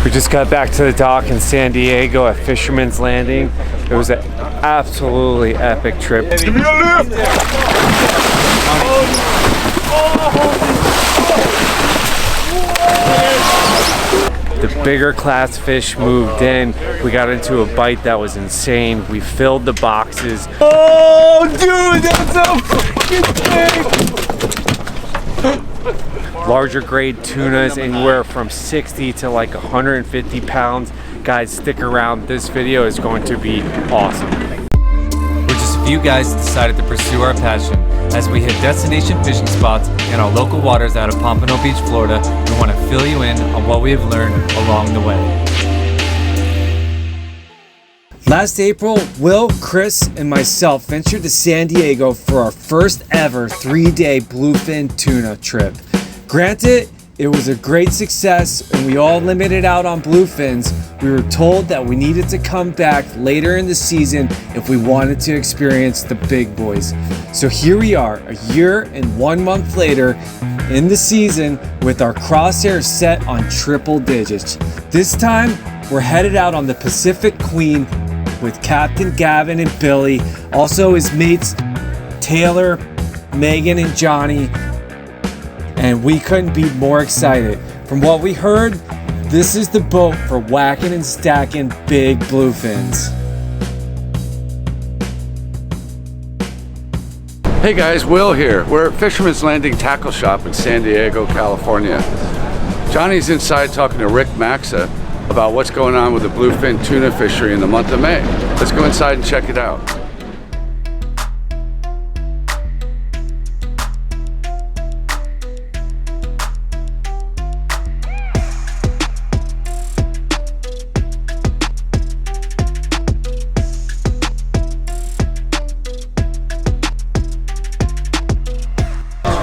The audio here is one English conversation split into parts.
We just got back to the dock in San Diego at Fisherman's Landing. It was an absolutely epic trip. Give me a lift! The bigger class fish moved in. We got into a bite that was insane. We filled the boxes. Oh, dude, that's so fucking big! Larger grade tunas, anywhere from 60 to like 150 pounds. Guys, stick around. This video is going to be awesome. We're just a few guys decided to pursue our passion. As we hit destination fishing spots in our local waters out of Pompano Beach, Florida, we want to fill you in on what we have learned along the way. Last April, Will, Chris, and myself ventured to San Diego for our first ever 3-day bluefin tuna trip. Granted, it was a great success and we all limited out on bluefins. We were told that we needed to come back later in the season if we wanted to experience the big boys. So here we are, a year and 1 month later in the season with our crosshairs set on triple digits. This time, we're headed out on the Pacific Queen with Captain Gavin and Billie, also his mates Taylor, Megan, and Johnny. And we couldn't be more excited. From what we heard, this is the boat for whacking and stacking big bluefins. Hey guys, Will here. We're at Fisherman's Landing Tackle Shop in San Diego, California. Johnny's inside talking to Rick Maxa about what's going on with the bluefin tuna fishery in the month of May. Let's go inside and check it out.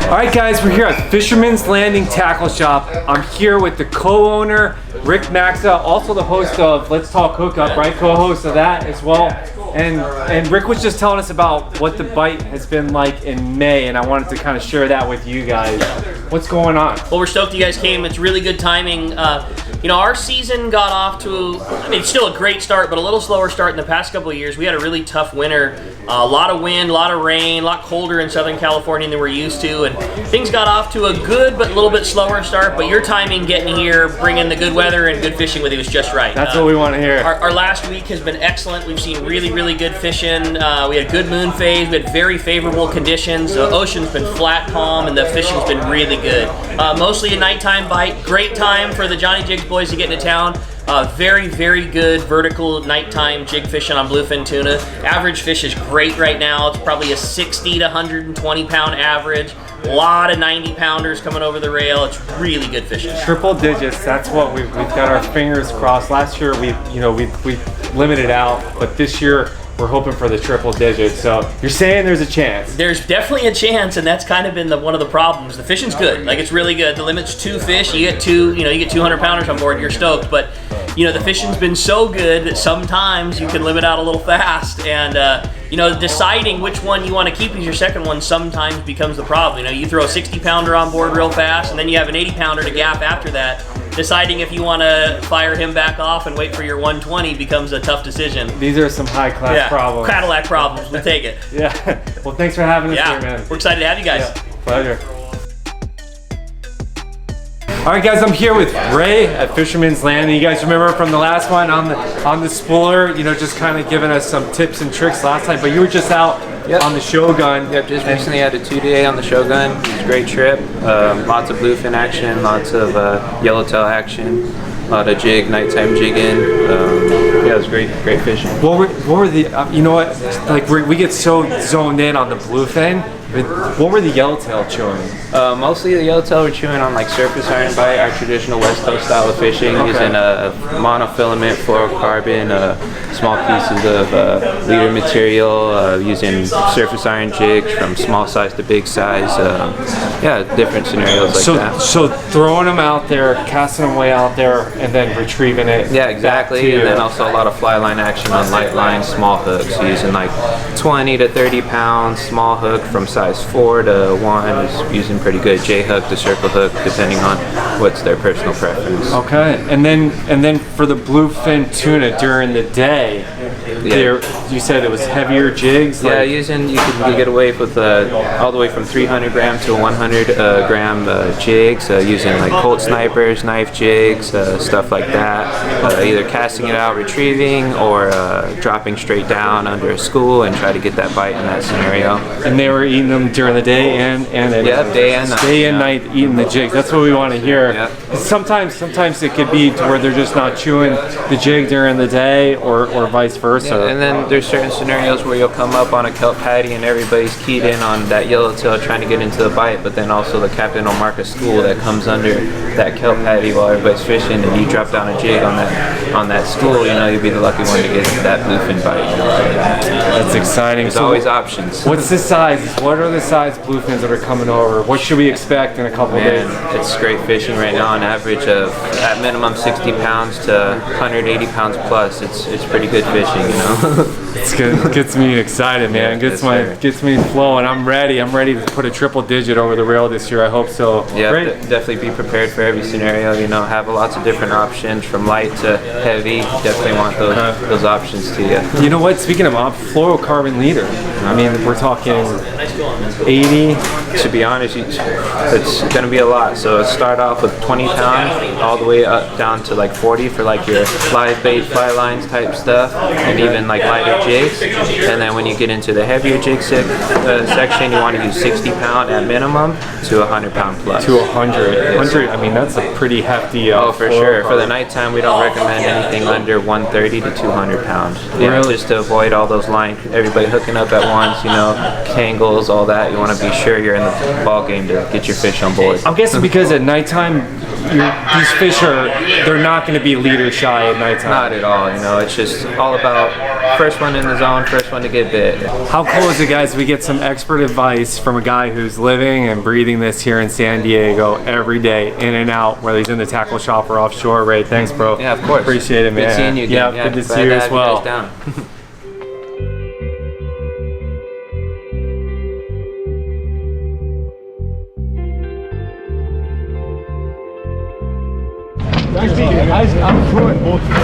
Alright guys, we're here at Fisherman's Landing Tackle Shop. I'm here with the co-owner, Rick Maxa, also the host of Let's Talk Hookup, right? Co-host of that as well. And Rick was just telling us about what the bite has been like in May, and I wanted to kind of share that with you guys. What's going on? Well, we're stoked you guys came. It's really good timing. You know, our season got off to, I mean, it's still a great start, but a little slower start in the past couple of years. We had a really tough winter. A lot of wind, a lot of rain, a lot colder in Southern California than we're used to, and things got off to a good but a little bit slower start, but your timing getting here, bringing the good weather and good fishing with you was just right. That's what we want to hear. Our last week has been excellent. We've seen really, really good fishing. We had a good moon phase. We had very favorable conditions. The ocean's been flat, calm, and the fishing's been really good. Mostly a nighttime bite. Great time for the Johnny Jigs boys to get into town. Very, very good vertical nighttime jig fishing on bluefin tuna. Average fish is great right now. It's probably a 60 to 120 pound average. A lot of 90 pounders coming over the rail. It's really good fishing. Triple digits. That's what we've got our fingers crossed. Last year we limited out, but this year we're hoping for the triple digits. So you're saying there's a chance? There's definitely a chance, and that's kind of been one of the problems. The fishing's good. Like, it's really good. The limit's 2 fish. You get 200 pounders on board, you're stoked. But you know, the fishing's been so good that sometimes you can limit out a little fast, and you know, deciding which one you want to keep as your second one sometimes becomes the problem. You know, you throw a 60 pounder on board real fast, and then you have an 80 pounder to gap after that. Deciding if you want to fire him back off and wait for your 120 becomes a tough decision. These are some high-class problems. Cadillac problems. We'll take it. Yeah. Well, thanks for having us here, man. We're excited to have you guys. Yeah. Pleasure. All right, guys, I'm here with Ray at Fisherman's Landing. You guys remember from the last one on the spooler, you know, just kind of giving us some tips and tricks last time, but you were just out on the Shogun. Yep, just recently had a 2-day on the Shogun. It was a great trip. Lots of bluefin action, lots of yellowtail action, a lot of jig, nighttime jigging. Yeah, it was great fishing. What were the, you know what, like we get so zoned in on the bluefin. What were the yellowtail chewing? Mostly the yellowtail were chewing on like surface iron bite, our traditional West Coast style of fishing, using a monofilament fluorocarbon, small pieces of leader material, using surface iron jigs from small size to big size. Yeah, different scenarios like that. So throwing them out there, casting them way out there, and then retrieving it. Yeah, exactly. And then also a lot of fly line action on light line, small hooks, using like 20 to 30 pounds small hook from size size 4 to 1 is using pretty good J-hook to circle hook, depending on what's their personal preference. Okay, and then for the bluefin tuna during the day, you said it was heavier jigs. Yeah, you can get away with all the way from 300 gram to 100 gram jigs, using like Colt snipers, knife jigs, stuff like that. Either casting it out, retrieving, or dropping straight down under a school and try to get that bite in that scenario. And they were eating them during the day and at night. Day and night eating the jigs. That's what we want to hear. Yeah. Sometimes it could be to where they're just not chewing the jig during the day, or vice versa. Yeah, and then there's certain scenarios where you'll come up on a kelp patty and everybody's keyed in on that yellowtail trying to get into the bite, but then also the captain will mark a school that comes under that kelp patty while everybody's fishing, and you drop down a jig on that school, you'll be the lucky one to get that bluefin bite. That's exciting. There's always options. What's the size? What are the size bluefins that are coming over? What should we expect in a couple of days? It's great fishing right now, an average of at minimum 60 pounds to 180 pounds plus. It's pretty good fishing, It's good. Gets me excited, man. Yeah, gets me flowing. I'm ready to put a triple digit over the rail this year. I hope so. Yeah, definitely be prepared for every scenario. Have lots of different options from light to heavy. Definitely want those options to you. You know what? Speaking of fluorocarbon leader, I mean, we're talking 80. To be honest, it's going to be a lot. So start off with 20 pounds, all the way up down to like 40 for like your live bait, fly lines type stuff, and even like lighter jigs. And then when you get into the heavier jig section, you want to use 60 pound at minimum to 100 pound plus. To 100. 100. I mean, that's a pretty hefty. For sure. For the nighttime, we don't recommend anything under 130 to 200 pounds. Really? Just to avoid all those everybody hooking up at once, tangles, all that. You want to be sure you're in the ball game to get your fish on board. I'm guessing because at nighttime, these fish they're not going to be leader shy at nighttime. Not at all. It's just all about first one in the zone, first one to get bit. How cool is it, guys? We get some expert advice from a guy who's living and breathing this here in San Diego every day, in and out, whether he's in the tackle shop or offshore. Ray, thanks, bro. Yeah, of course. Appreciate it, man. Good seeing you again. Yeah, good to see you as well. Nice meeting you guys. I'm enjoying both of you.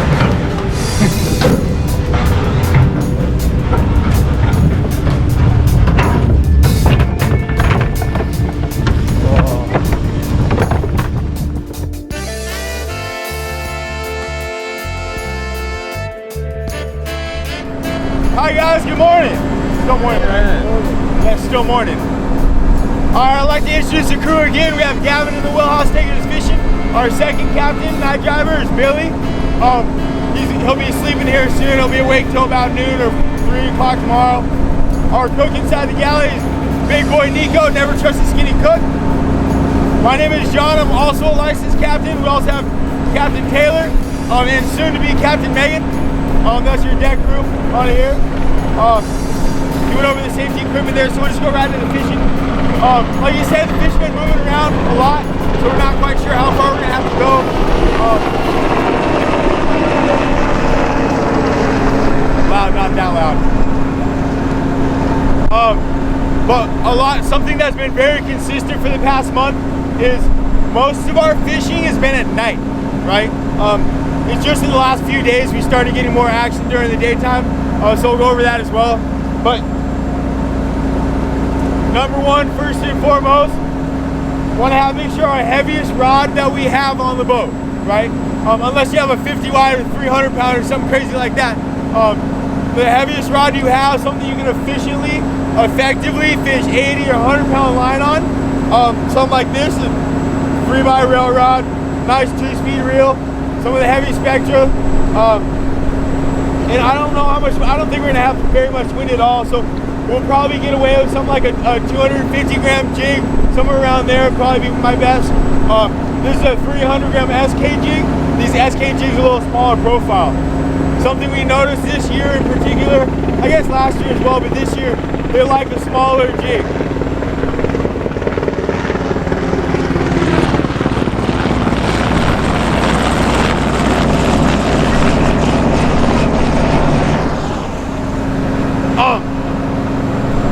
Hi guys, good morning. Still morning, right? Yeah, still morning. Alright, I'd like to introduce the crew again. We have Gavin in the wheelhouse taking us fishing. Our second captain, night driver, is Billy. He'll be sleeping here soon. He'll be awake till about noon or 3 o'clock tomorrow. Our cook inside the galley is big boy Nico, never trust a skinny cook. My name is John. I'm also a licensed captain. We also have Captain Taylor and soon to be Captain Megan. That's your deck crew on here. He went over the safety equipment there, so we'll just go right into the fishing. Like you said, the fish have been moving around a lot, so we're not quite sure how far we're gonna have to go. Loud, not that loud. But something that's been very consistent for the past month is most of our fishing has been at night, right? It's just in the last few days we started getting more action during the daytime, so we'll go over that as well. But number one, first and foremost, want to make sure our heaviest rod that we have on the boat, right? Unless you have a 50 wide or 300 pound or something crazy like that. The heaviest rod you have, something you can effectively fish 80 or 100 pound line on. Something like this, a 3x rail rod, nice 2-speed reel, some of the heavy spectra. And I don't know how much, I don't think we're gonna have very much wind at all, so we'll probably get away with something like a 250 gram jig, somewhere around there would probably be my best. This is a 300 gram SK jig. These SK jigs are a little smaller profile. Something we noticed this year in particular, I guess last year as well, but this year, they like a smaller jig.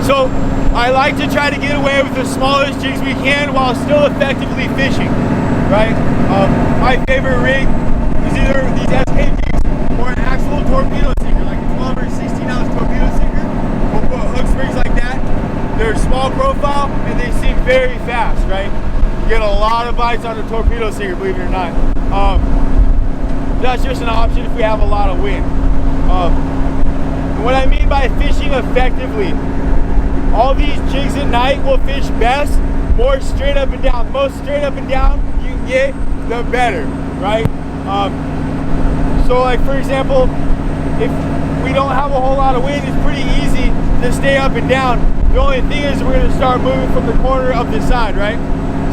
So I like to try to get away with the smallest jigs we can while still effectively fishing, right? My favorite rig is either these SK jigs or an actual torpedo sinker, like a 12 or 16-ounce torpedo sinker. We'll put hook springs like that. They're small profile and they sink very fast, right? You get a lot of bites on a torpedo sinker, believe it or not. That's just an option if we have a lot of wind. What I mean by fishing effectively, all these jigs at night will fish best more straight up and down. The most straight up and down you can get, the better, right? So like for example, if we don't have a whole lot of wind, it's pretty easy to stay up and down. The only thing is we're gonna start moving from the corner up the side, right?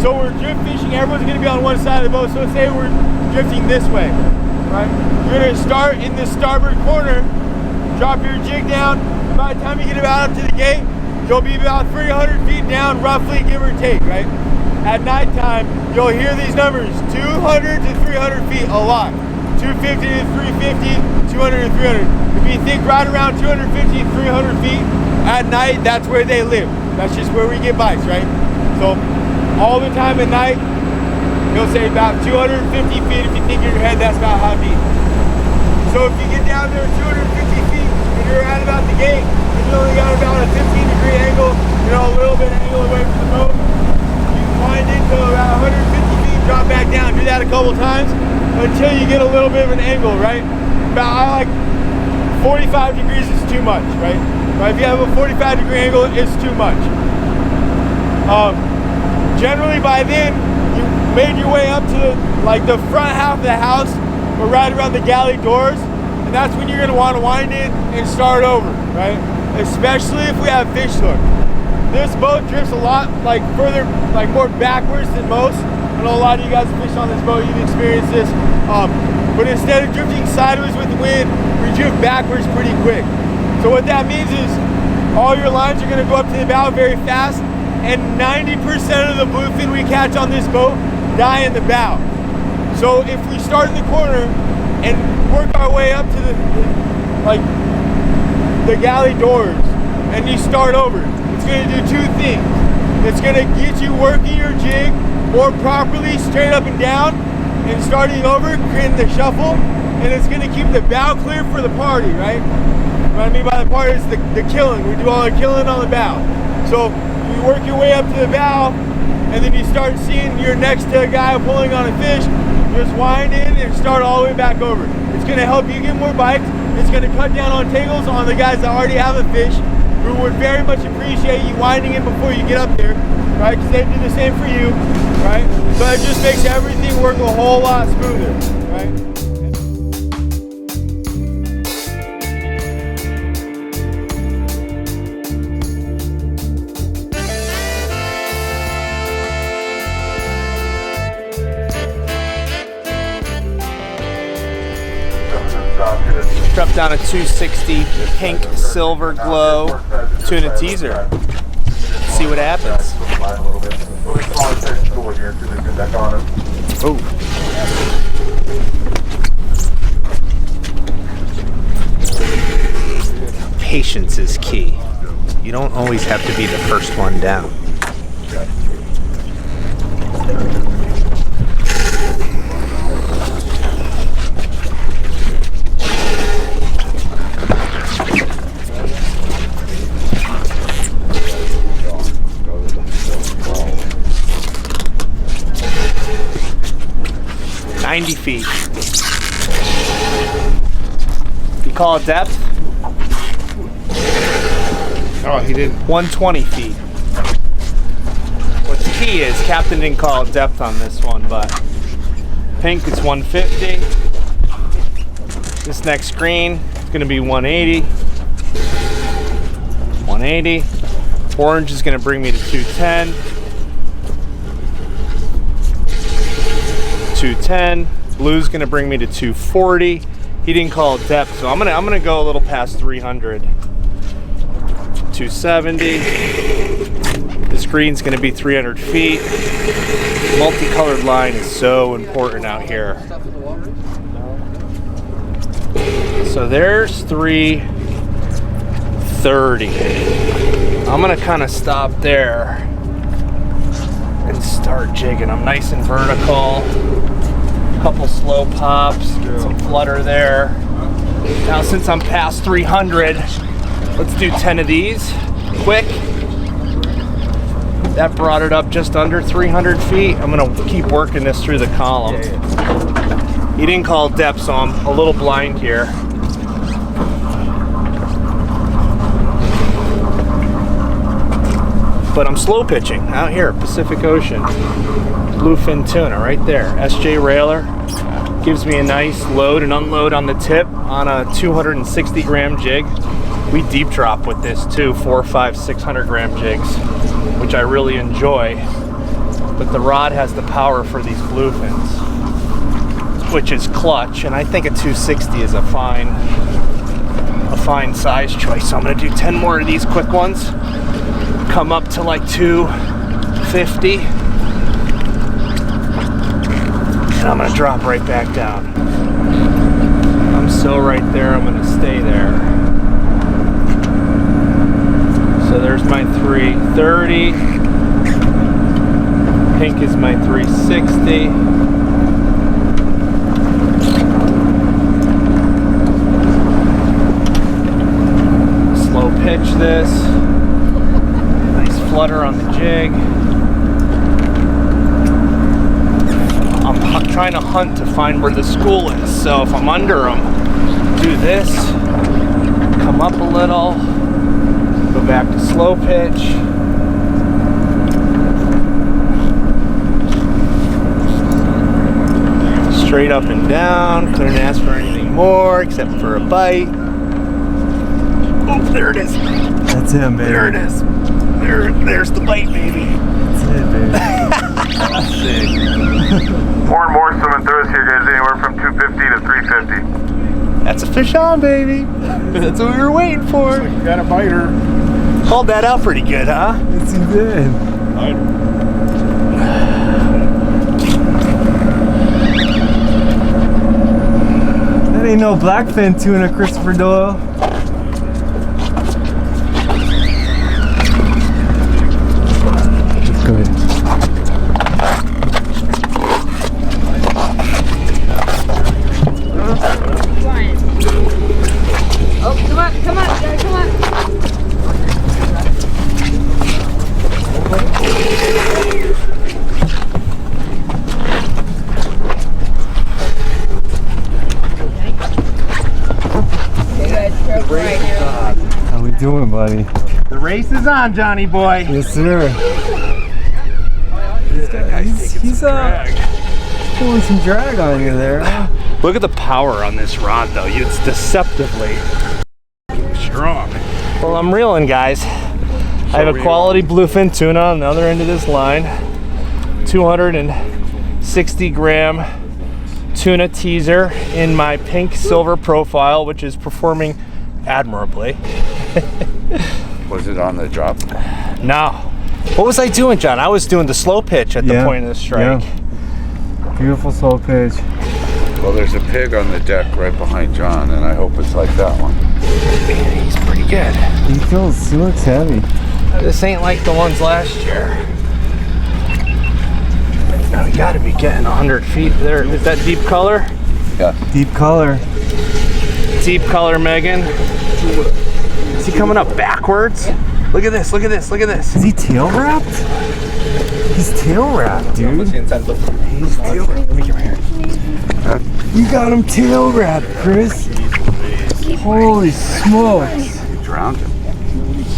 So we're drift fishing, everyone's gonna be on one side of the boat. So let's say we're drifting this way, right? You're gonna start in the starboard corner, drop your jig down. By the time you get about up to the gate, you'll be about 300 feet down, roughly, give or take, right? At nighttime, you'll hear these numbers, 200 to 300 feet, a lot. 250 to 350, 200 to 300. If you think right around 250 to 300 feet, at night, that's where they live. That's just where we get bites, right? So, all the time at night, you'll say about 250 feet. If you think in your head, that's about how deep. So if you get down there 250 feet and you're at about the gate, and you only got about a 15-degree angle, you know, a little bit of angle away from the boat, you can wind into about 150 feet, drop back down. Do that a couple times until you get a little bit of an angle, right? About, I like 45 degrees is too much, right? If you have a 45-degree angle, it's too much. Generally by then, you made your way up to like the front half of the house or right around the galley doors, and that's when you're gonna want to wind it and start over, right? Especially if we have fish hook. This boat drifts a lot like further, like more backwards than most. I know a lot of you guys have fished on this boat, you've experienced this. But instead of drifting sideways with the wind, we drift backwards pretty quick. So what that means is all your lines are gonna go up to the bow very fast, and 90% of the bluefin we catch on this boat die in the bow. So if we start in the corner and work our way up to the galley doors and you start over, it's gonna do two things. It's gonna get you working your jig more properly, straight up and down, and starting over, creating the shuffle, and it's gonna keep the bow clear for the party, right? What I mean by the party is the killing. We do all the killing on the bow. So you work your way up to the bow, and then you start seeing you're next to a guy pulling on a fish, just wind in and start all the way back over. It's gonna help you get more bites. It's gonna cut down on tails on the guys that already have a fish, who would very much appreciate you winding in before you get up there, right? Because they do the same for you, right? So it just makes everything work a whole lot smoother, right? Drop down a 260 pink silver glow tuna teaser. See what happens. Oh. Patience is key. You don't always have to be the first one down. Feet. You call it depth? Oh, he didn't. 120 feet. What's key is Captain didn't call it depth on this one, but pink is 150. This next green is going to be 180. 180. Orange is going to bring me to 210. 210. Blue's gonna bring me to 240. He didn't call it depth, so I'm gonna go a little past 300. 270. This green's gonna be 300 feet. Multicolored line is so important out here. So there's 330. I'm gonna kind of stop there and start jigging. I'm nice and vertical. Couple slow pops, get some flutter there. Now since I'm past 300, let's do 10 of these, quick. That brought it up just under 300 feet. I'm gonna keep working this through the column. He didn't call depth, so I'm a little blind here. But I'm slow pitching out here, Pacific Ocean. Bluefin tuna right there. SJ Railer gives me a nice load and unload on the tip on a 260 gram jig. We deep drop with this too, 400, 500, 600 gram jigs, which I really enjoy. But the rod has the power for these bluefins, which is clutch, and I think a 260 is a fine size choice. So I'm gonna do 10 more of these quick ones, come up to like 250. And I'm gonna drop right back down. I'm still right there, I'm gonna stay there. So there's my 330. Pink is my 360. Slow pitch this. Nice flutter on the jig. I'm trying to hunt to find where the school is. So if I'm under them, do this, come up a little, go back to slow pitch. Straight up and down, couldn't ask for anything more except for a bite. Oh, there it is. That's him, baby. There it is. There's the bite, baby. That's it, baby. Sick. More and more swimming through us here, guys, anywhere from 250 to 350. That's a fish on, baby. That's what we were waiting for. Looks like you got a biter. Called that out pretty good, huh? Yes, you did. That ain't no blackfin tuna, Christopher Doyle. That's good. Oh, come on, Jack, come on. How we doing, buddy? The race is on, Johnny boy. Yes, sir. He's pulling some drag on you there, huh? Look at the power on this rod, though. It's deceptively strong. Well, I'm reeling, guys. I have a quality bluefin tuna on the other end of this line. 260 gram tuna teaser in my pink silver profile, which is performing admirably. Was it on the drop? No. What was I doing, John? I was doing the slow pitch at the point of the strike. Yeah. Beautiful slow pitch. Well, there's a pig on the deck right behind John, and I hope it's like that one. Man, he's pretty good. He looks heavy. This ain't like the ones last year. Now we gotta be getting 100 feet there. Is that deep color? Yeah. Deep color. Deep color, Megan. Is he coming up backwards? Look at this, look at this, look at this. Is he tail wrapped? He's tail wrapped, dude. He's tail wrapped. Let me get my hair. You got him tail wrapped, Chris. Holy smokes. You drowned him.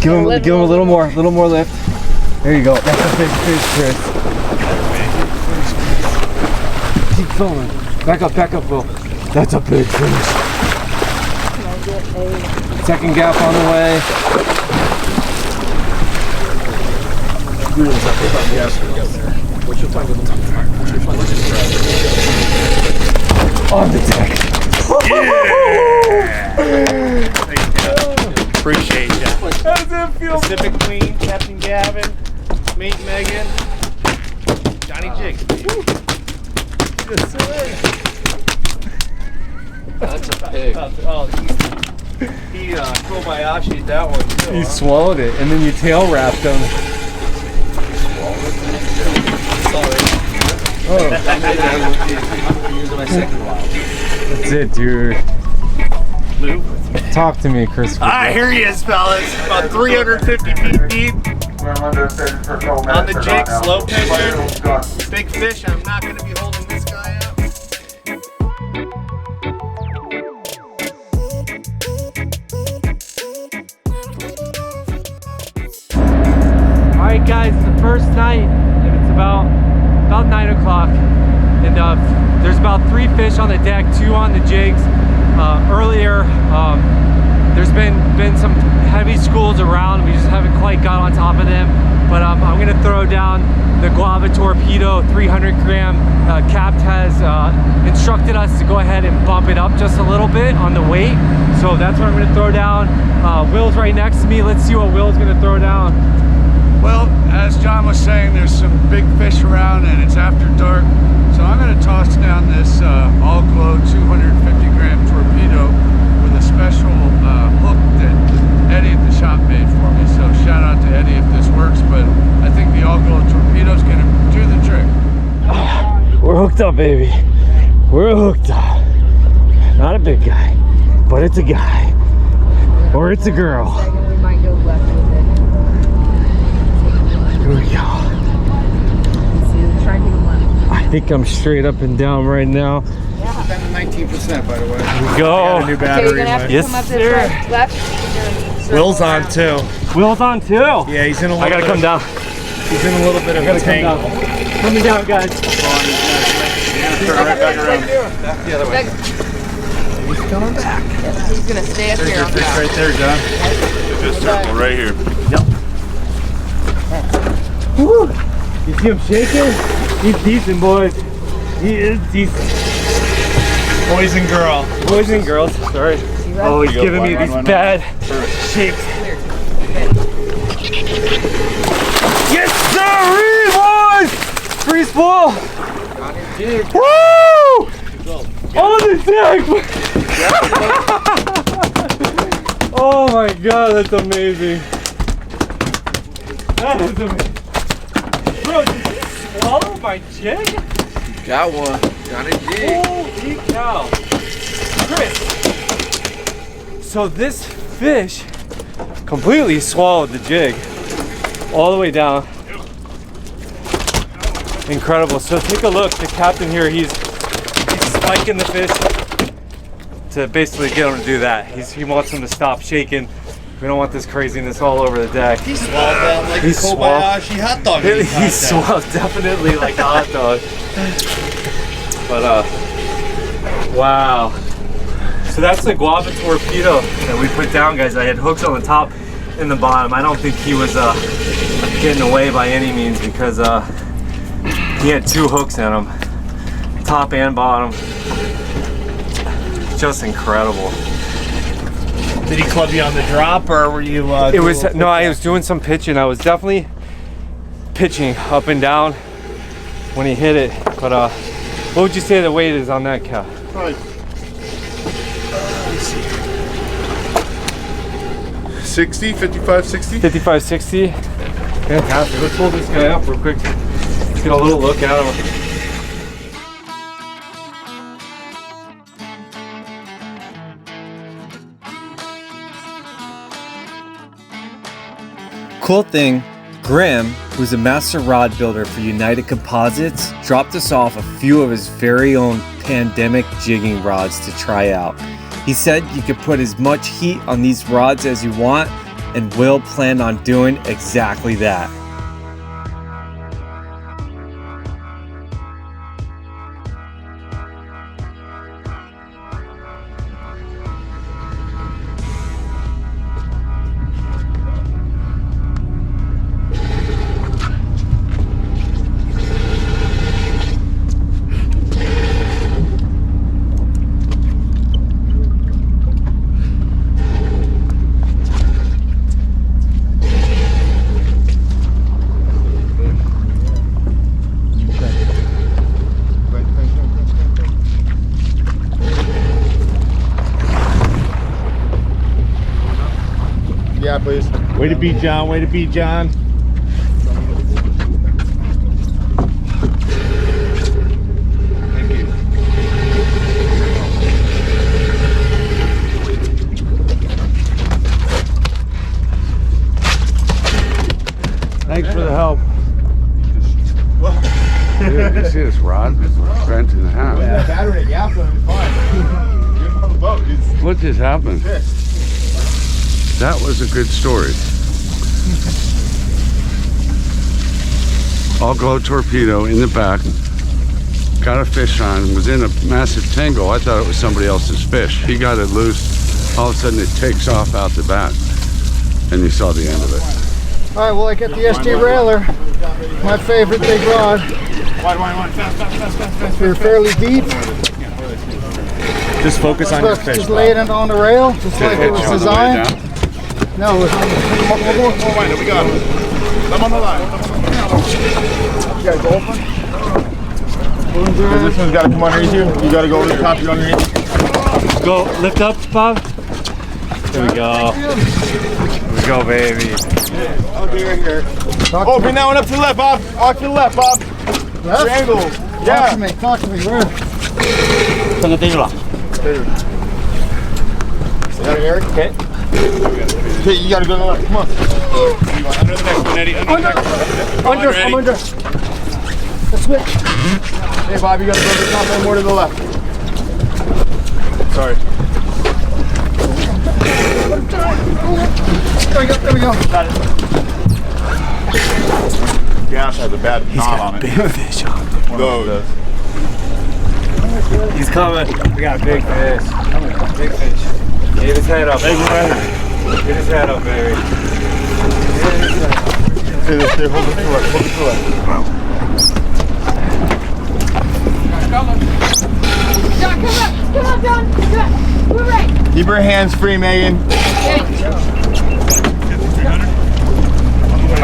Give him a little more lift. There you go. That's a big fish, Chris. Keep filming. Back up, Will. That's a big fish. Second gap on the way. On the deck. Yeah! Appreciate ya. How does that feel? Pacific Queen, Captain Gavin, Mate Megan, Johnny Jig. Yes, sir. That's a pig. Oh, He Kobayashi'd that one too. He swallowed it, and then you tail wrapped him. Oh. That's it, dude. Talk to me, Chris. Here he is, fellas. About 350 feet deep. On the jig, slow pitcher. Big fish. I'm not going to be holding this guy up. Alright guys, it's the first night, and it's about 9 o'clock, and there's about 3 fish on the deck, 2 on the jigs. Earlier, there's been some heavy schools around. We just haven't quite got on top of them, but I'm gonna throw down the Guava Torpedo 300 gram. Capt has instructed us to go ahead and bump it up just a little bit on the weight, so that's what I'm gonna throw down. Will's right next to me. Let's see what Will's gonna throw down. Well, as John was saying, there's some big fish around and it's after dark. So I'm going to toss down this all-glow 250 gram torpedo with a special hook that Eddie at the shop made for me. So shout out to Eddie if this works, but I think the all-glow torpedo is going to do the trick. We're hooked up, baby. We're hooked up. Not a big guy, but it's a guy. Or it's a girl. We might go left with it. Here we go. Try to go left. I think I'm straight up and down right now. Yeah. Down to 19%, by the way. Here we go. Got a new Okay, battery. you're gonna have to Yes, come up sir. this way. Left. Will's on too. Will's on too. Yeah, he's in a little I gotta bit come of, down. He's in a little bit of a tangle. Coming down, guys. Turn right back around. The other way. He's coming back. He's gonna stay up There's here your on fish top. right there, John. This circle right here. Woo. You see him shaking? He's decent, boys. He is decent. Boys and girl. Boys and girls. Sorry. Oh, he's giving me these bad shapes. Yes, sir, boys! Free spool. Woo! On the deck! Oh my god, that's amazing. That is amazing. Bro, did you swallow my jig? Got one. Got a jig. Holy cow. Chris. So this fish completely swallowed the jig all the way down. Incredible. So take a look. The captain here, he's spiking the fish to basically get him to do that. He wants him to stop shaking. We don't want this craziness all over the deck. He swallowed that like He a Kobayashi hot dog. He swallowed definitely like a hot dog. But wow. So that's the Guava Torpedo that we put down, guys. I had hooks on the top and the bottom. I don't think he was getting away by any means because he had 2 hooks in him, top and bottom. Just incredible. Did he club you on the drop, or were you? It was no. I was doing some pitching. I was definitely pitching up and down when he hit it. But what would you say the weight is on that cow? Probably. 60, 55, 60. 55, 60. Fantastic. Let's hold this guy up real quick. Let's get a little look at him. Cool thing, Graham, who's a master rod builder for United Composites, dropped us off a few of his very own pandemic jigging rods to try out. He said you could put as much heat on these rods as you want, and Will planned on doing exactly that. gap, please. Way to be, John. Way to be, John. Thanks for the help. Dude, you see this rod? It's bent in half. Yeah, battery gap though, it's fine. You're on the boat. What just happened? That was a good story. All glow torpedo in the back. Got a fish on, was in a massive tangle. I thought it was somebody else's fish. He got it loose. All of a sudden it takes off out the back. And you saw the end of it. All right, well, I got the SJ Railer, my favorite big rod. Wide. Fast. They're fairly deep. Just focus on your fish. Just laying it on the rail, just like it was Hit you on the way designed. down. No, it was on the More wide, we got it. I'm on the line. You guys open? This one's got to come underneath you. You got to go over the top, you underneath. Go, lift up, Bob. There we go. Here we go, baby. I'll be right here. Oh, bring that one up to the left, Bob. Off to the left, Bob. left. Triangle. Talk to me, where? You got it, Eric? Okay. Okay, you gotta go to the left. Come on. Under the next one, Eddie. Under. I'm under. Let's switch. Hey, Bob, you gotta go to the top and more to the left. Sorry. There we go. Got it. Gas has a bad knot on it. Big fish on it. Those. He's coming. We got a big fish. Big fish. Get his head up. Get his head up, baby. Stay there, stay. Hold it to the left. Hold it to the left. John, come on, John. We're right. Keep your hands free, Megan.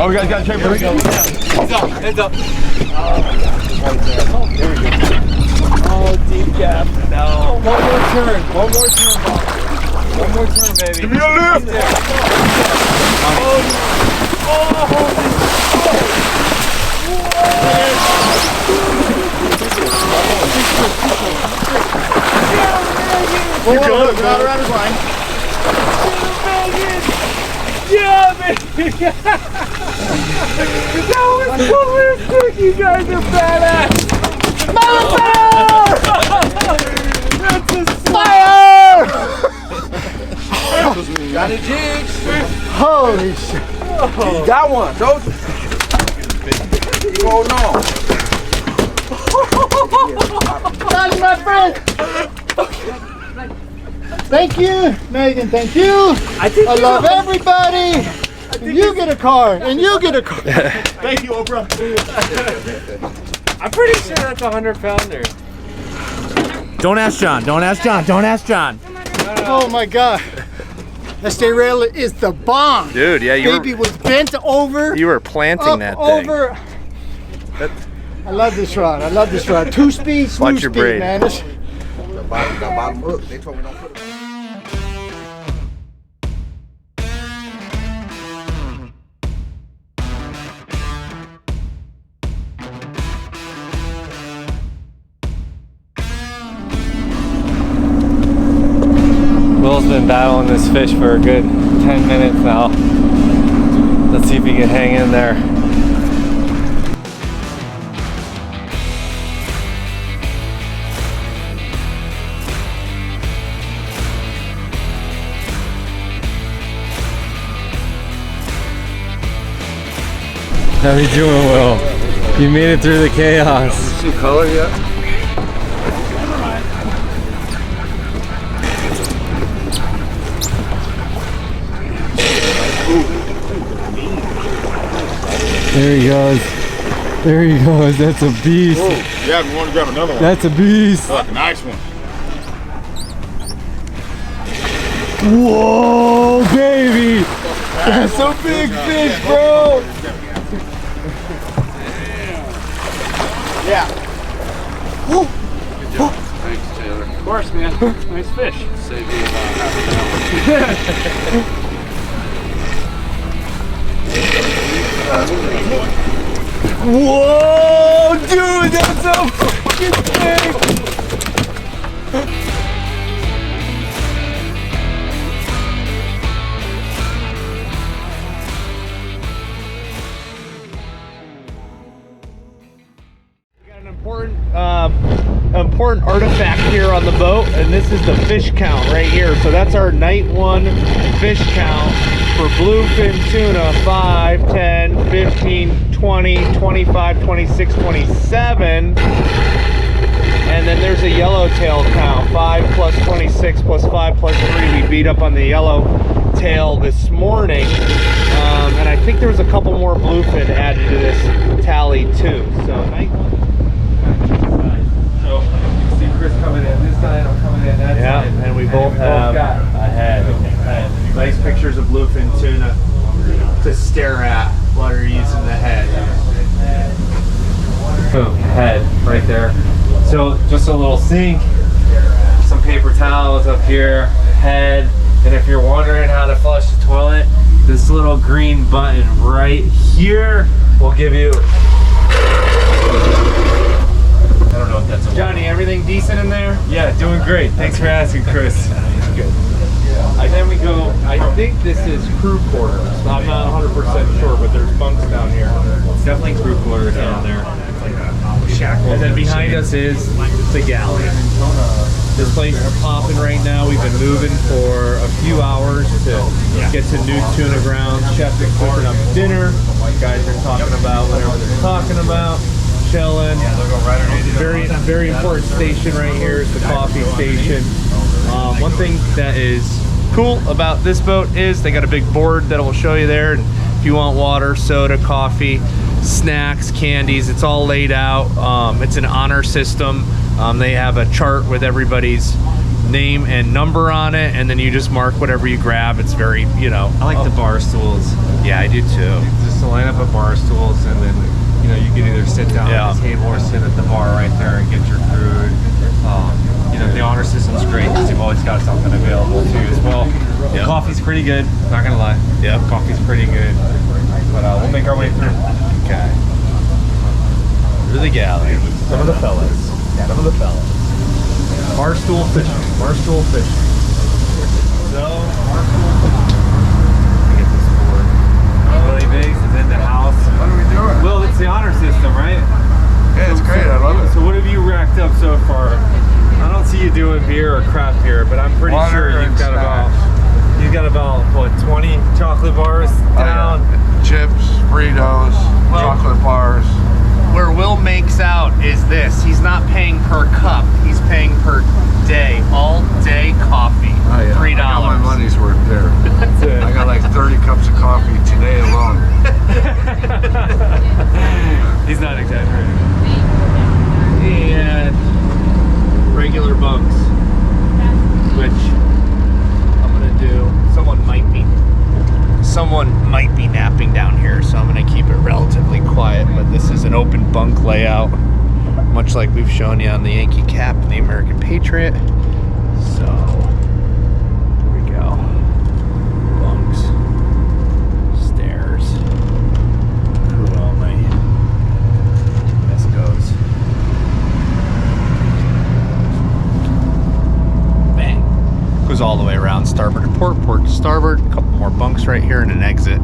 Oh, we got a check. Here we go. Heads up. There we go. Oh, deep gap. No. One more turn, Bob. One more turn, baby. Give me a lift. You're good. We're not around his line. Yeah, baby. That was so sick. You guys are badass. That's a fire! Got it, Jigs. Holy shit. You got one, don't you? Oh no. Got it, my friend. Thank you, Megan. Thank you. I love everybody. And you get a car. And you get a car. Thank you, Oprah. I'm pretty sure that's a 100-pounder. Don't ask John. Oh my God. SJ Rail is the bomb. Dude, yeah, Baby was bent over. you were planting up, that thing. over. I love this rod. 2-speed, smooth Watch your speed, braid. man. This, Bottom hook. They told me don't put it. Will's been battling this fish for a good 10 minutes now. Let's see if he can hang in there. How you doing, Will? You made it through the chaos. See color yet? There he goes. There he goes. That's a beast. Yeah, we want to grab another one. That's a beast. Look, a nice one. Whoa, baby. That's a big fish, bro. Yeah. Thanks, Taylor. Of course, man. Nice fish. Save me about half an hour. Whoa, dude, that's so fucking big! Important artifact here on the boat, and this is the fish count right here. So that's our night 1 fish count for bluefin tuna: 5, 10, 15, 20, 25, 26, 27. And then there's a yellowtail count: 5 plus 26 plus 5 plus 3. We beat up on the yellowtail this morning, and I think there was a couple more bluefin added to this tally too. So night 1. Chris coming in this side, I'm coming in that side. And we both have got a head. Nice pictures of bluefin tuna to stare at while you're using the head. Boom, head right there. So just a little sink, some paper towels up here, head, and if you're wondering how to flush the toilet, this little green button right here will give you. I don't know if that's a Johnny, everything decent in there? Yeah, doing great. Thanks for asking, Chris. Good. Then we go, I think this is crew quarters. I'm not 100% sure, but there's bunks down here. It's definitely crew quarters down there. And then behind us is the galley. This place is popping right now. We've been moving for a few hours to get to new tuna grounds. Chef is cooking up dinner. Guys are talking about whatever they're talking about. Chilling. Very important station right here is the coffee station. One thing that is cool about this boat is they got a big board that will show you there, and if you want water, soda, coffee, snacks, candies, it's all laid out. It's an honor system. They have a chart with everybody's name and number on it, and then you just mark whatever you grab. It's very, you know. I like the bar stools. Yeah, I do too. Just to line up at bar stools, and then you know you can either sit down at the table or sit at the bar right there and get your food. You know, the honor system's great because you've always got something available too as well. The coffee's pretty good, not gonna lie. Yeah, coffee's pretty good. But we'll make our way through. Okay. Through the galley. Some of the fellas. Some of the fellas. Barstool fishing. Barstool fishing. So, get this board. Billy Biggs is in the house. What are we doing? Well, it's the honor system, right? Yeah, it's great. I love it. So what have you racked up so far? I don't see you doing beer or craft beer, but I'm pretty sure you've got about what, 20 chocolate bars down? Chips, Fritos, chocolate bars. Where Will makes out is this. He's not paying per cup. He's paying per day. All day coffee. Oh, yeah. $3. I got my money's worth there. That's it. I got like 30 cups of coffee today alone. He's not exaggerating. And regular bunks, which I'm gonna do. Someone might be napping down here, so I'm gonna keep it relatively quiet. But this is an open bunk layout, much like we've shown you on the Yankee Cap and the American Patriot. So here we go. Bunks, stairs. Ooh, all my this goes. Bang. Goes all the way around starboard to port, port to starboard. A couple more bunks right here and an exit.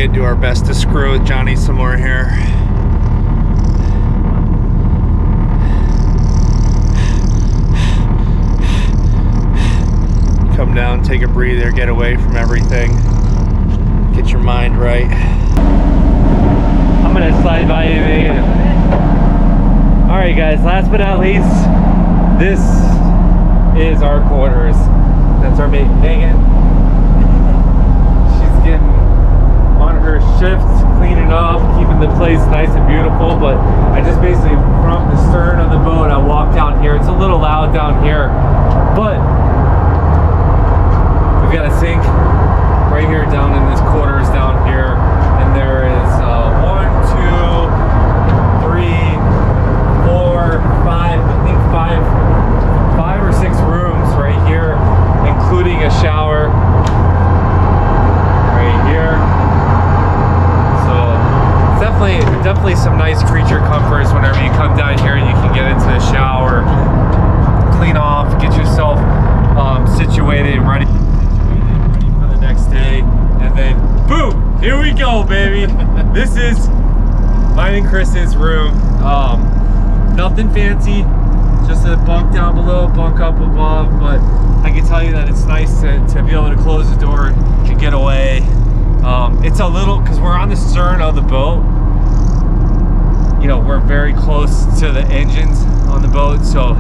kid, do our best to screw with Johnny some more here. Come down, take a breather, get away from everything. Get your mind right. I'm gonna slide by you, Megan. Alright guys, last but not least, this is our quarters. That's our mate, Megan. She's getting on her shifts, cleaning up, keeping the place nice and beautiful, but I just basically, from the stern of the boat, I walked down here. It's a little loud down here, but we've got a sink right here down in this quarters down here, and there is 5 or 6 rooms right here, including a shower right here. So definitely some nice creature comforts whenever you come down here. You can get into the shower, clean off, get yourself situated and ready for the next day, and then boom, here we go, baby. This is mine and Chris's room. Nothing fancy, just a bunk down below, bunk up above, but I can tell you that it's nice to be able to close the door and get away. It's a little, because we're on the stern of the boat, you know, we're very close to the engines on the boat, so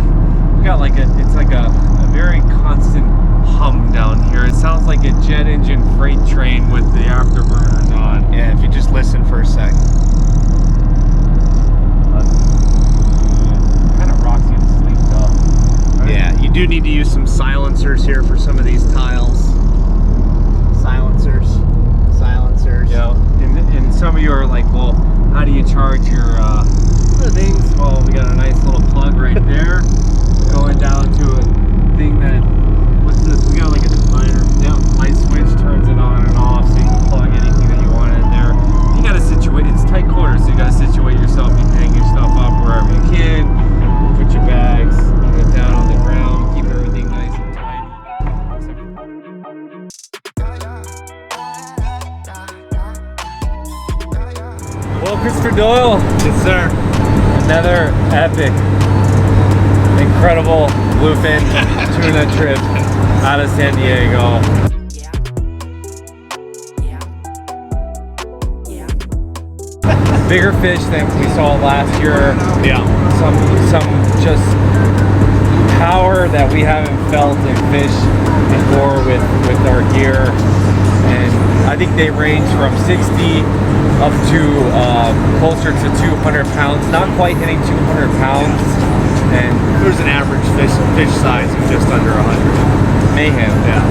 we got like it's like a very constant hum down here. It sounds like a jet engine freight train with the afterburners on. Yeah, if you just listen for a sec. Yeah, you do need to use some silencers here for some of these tiles. Silencers. Yeah, and some of you are like, well, how do you charge your things? Well, we got a nice little plug right there, going down to a thing that, what's this? We got like a definer. Yeah, light switch turns it on and off, so you can plug anything that you want in there. You gotta situate, it's tight quarters, so you gotta situate yourself. You hang your stuff up wherever you can, put your bags down on the ground, keep everything nice and tidy. Well, Christopher Doyle. Yes, sir. Another epic, incredible bluefin tuna trip out of San Diego. Bigger fish than we saw last year. Yeah. Some just power that we haven't felt in fish before with our gear, and I think they range from 60 up to closer to 200 pounds, not quite hitting 200 pounds, and There's an average fish size of just under 100. mayhem. Yeah,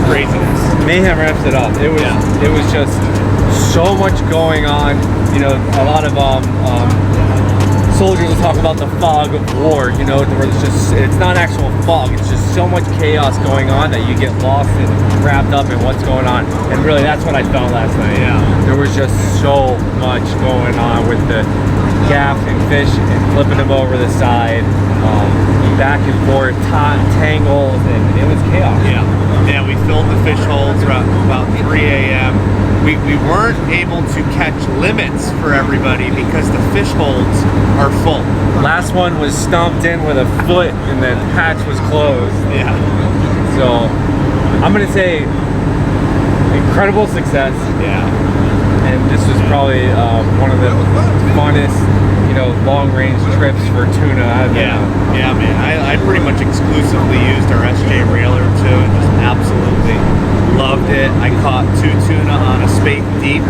craziness. Mayhem wraps it up. It was just so much going on. You know, a lot of soldiers will talk about the fog of war, you know, where it's not actual fog, it's just so much chaos going on that you get lost and wrapped up in what's going on. And really, that's what I felt last night. Yeah. There was just so much going on with the gaffing fish and flipping them over the side, back and forth, tangles, and it was chaos. Yeah. Yeah, we filled the fish holes around about 3 a.m. We weren't able to catch limits for everybody because the fish holes are full. Last one was stomped in with a foot and the hatch was closed. Yeah. So I'm gonna say incredible success. Yeah. And this was probably one of the funnest, you know, long-range trips for tuna I've been on. Yeah, man. I pretty much exclusively used our SJ Railer too, and just absolutely loved it. I caught 2 tuna on a spate deep,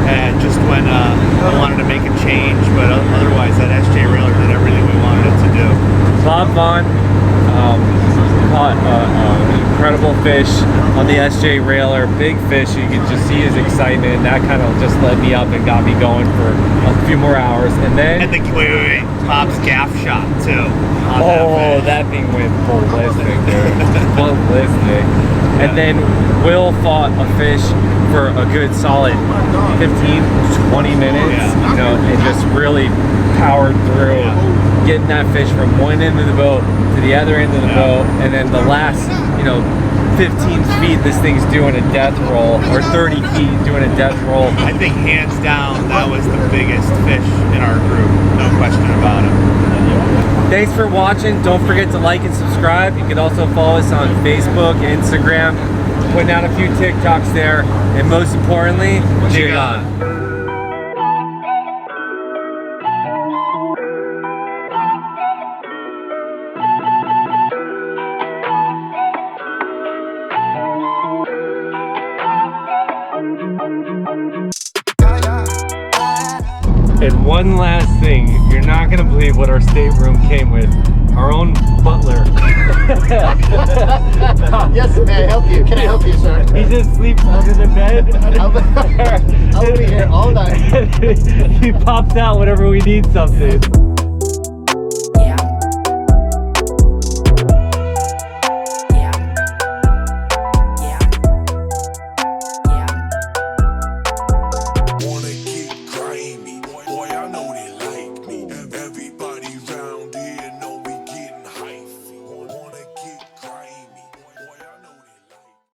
and just when I wanted to make a change, but otherwise that SJ Railer did everything we wanted it to do. A lot of fun. Caught an incredible fish on the SJ Railer, big fish. You could just see his excitement. That kind of just led me up and got me going for a few more hours. And then, wait. Bob's gaff shot too. Oh, that thing went ballistic, dude. Ballistic. And then Will fought a fish for a good solid 15-20 minutes, you know, and just really powered through, getting that fish from one end of the boat to the other end of the boat, and then the last, you know, 15 feet this thing's doing a death roll, or 30 feet doing a death roll. I think hands down that was the biggest fish in our group, no question about it. Thanks for watching. Don't forget to like and subscribe. You can also follow us on Facebook, Instagram, putting out a few TikToks there, and most importantly, jig on. And one last thing, you're not gonna believe what our stateroom came with. Our own butler. Yes, may I help you? Can I help you, sir? He just sleeps under the bed. I'll be here all night. He pops out whenever we need something.